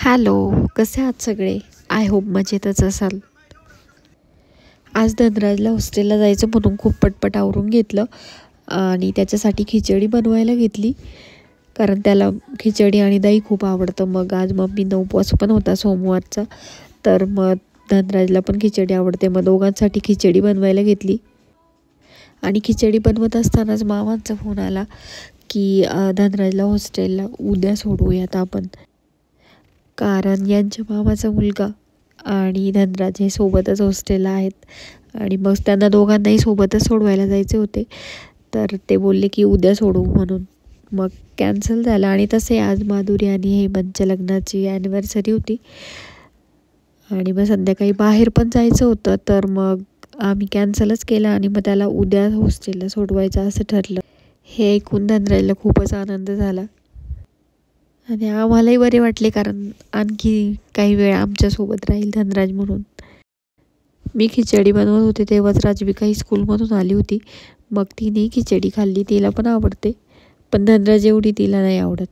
Hello, कसे आहात सगळे? आय होप मजेतच असाल. आज धनराजला हॉस्टेलला जायचं म्हणून खूप पटपट आवरून घेतलं आणि त्याच्यासाठी खिचडी बनवायला घेतली, कारण त्याला खिचडी आणि दही खूप आवडतं. मग आज मम्मीनं उपवास पण होता सोमवारचा, तर मग धनराजला पण खिचडी आवडते. मग दोघांसाठी खिचडी बनवायला घेतली आणि खिचडी बनवत असतानाच मामांचा फोन आला की धनराजला हॉस्टेलला उद्या सोडूयात आपण, कारण यांच्या मामाचा मुलगा आणि धनराज हे सोबतच हॉस्टेलला आहेत आणि मग त्यांना दोघांनाही सोबतच सोडवायला जायचे होते. तर ते बोलले की उद्या सोडू म्हणून. मग कॅन्सल झालं. आणि तसे आज माधुरी आणि हेमंतच्या लग्नाची ॲनिव्हर्सरी होती आणि मग संध्याकाळी बाहेर पण जायचं होतं, तर मग आम्ही कॅन्सलच केलं आणि मग त्याला उद्या हॉस्टेलला सोडवायचं असं ठरलं. हे ऐकून धनराजला खूपच आनंद झाला आणि आम्हालाही बरे वाटले, कारण आणखी काही वेळ आमच्यासोबत राहील धनराज म्हणून. मी खिचडी बनवत होते तेव्हाच राजविकाही स्कूलमधून आली होती. मग तिने खिचडी खाल्ली, तिला पण आवडते, पण धनराज एवढी तिला नाही आवडत.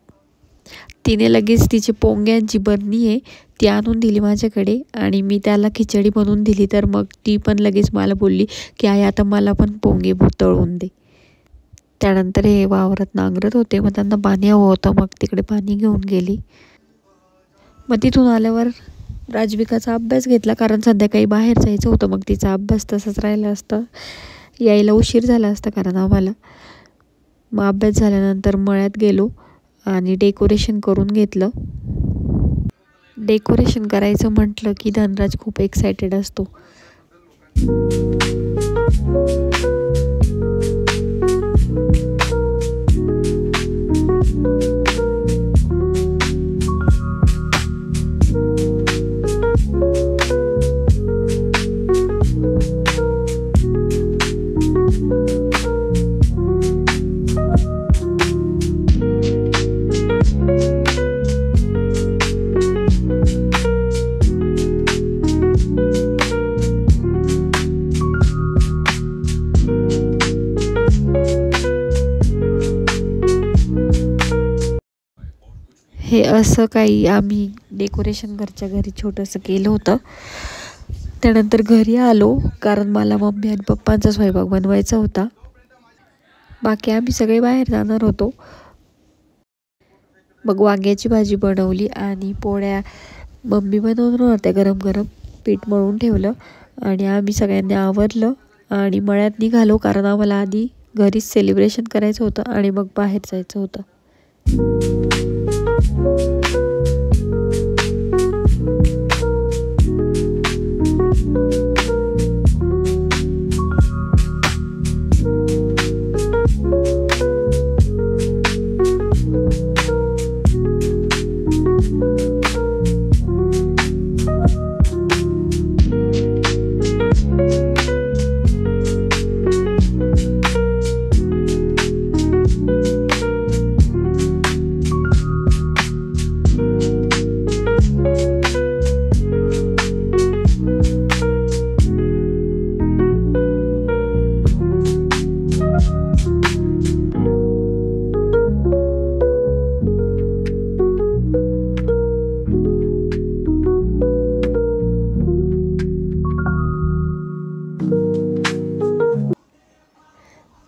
तिने लगेच तिची पोंग्यांची बरणी आहे ती आणून दिली माझ्याकडे आणि मी त्याला खिचडी बनवून दिली. तर मग ती पण लगेच मला बोलली की आई आता मला पण पोंगे तळून दे. त्यानंतर हे वावरात नांगरत होते, मग त्यांना पाणी हवं होतं, मग तिकडे पाणी घेऊन गेली. मग तिथून आल्यावर राजविकाचा अभ्यास घेतला, कारण संध्याकाळी बाहेर जायचं होतं. मग तिचा अभ्यास तसंच राहिला असता, यायला उशीर झाला असता कारण आम्हाला. मग अभ्यास झाल्यानंतर मळ्यात गेलो आणि डेकोरेशन करून घेतलं. डेकोरेशन करायचं म्हटलं की धनराज खूप एक्सायटेड असतो. हे असं काही आम्ही डेकोरेशन घरच्या घरी छोटंसं केलं होतं. त्यानंतर घरी आलो, कारण मला मम्मी आणि पप्पांचा स्वयंपाक बनवायचा होता. बाकी आम्ही सगळे बाहेर जाणार होतो. मग वांग्याची भाजी बनवली आणि पोळ्या मम्मी बनवून होत्या गरम गरम. पीठ मळून ठेवलं आणि आम्ही सगळ्यांनी आवरलं आणि मळ्यात निघालो, कारण आम्हाला आधी घरीच सेलिब्रेशन करायचं होतं आणि मग बाहेर जायचं होतं.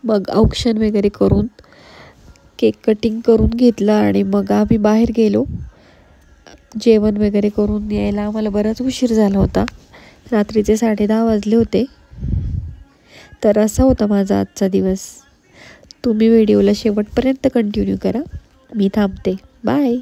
मग औक्षण वगैरे करून केक कटिंग करून घेतलं आणि मग आम्ही बाहेर गेलो. जेवण वगैरे करून यायला आम्हाला बराच उशीर झाला होता. रात्रीचे 10:30 वाजले होते. तर असा होता माझा आजचा दिवस. तुम्ही व्हिडिओला शेवटपर्यंत कंटिन्यू करा. मी थांबते. बाय.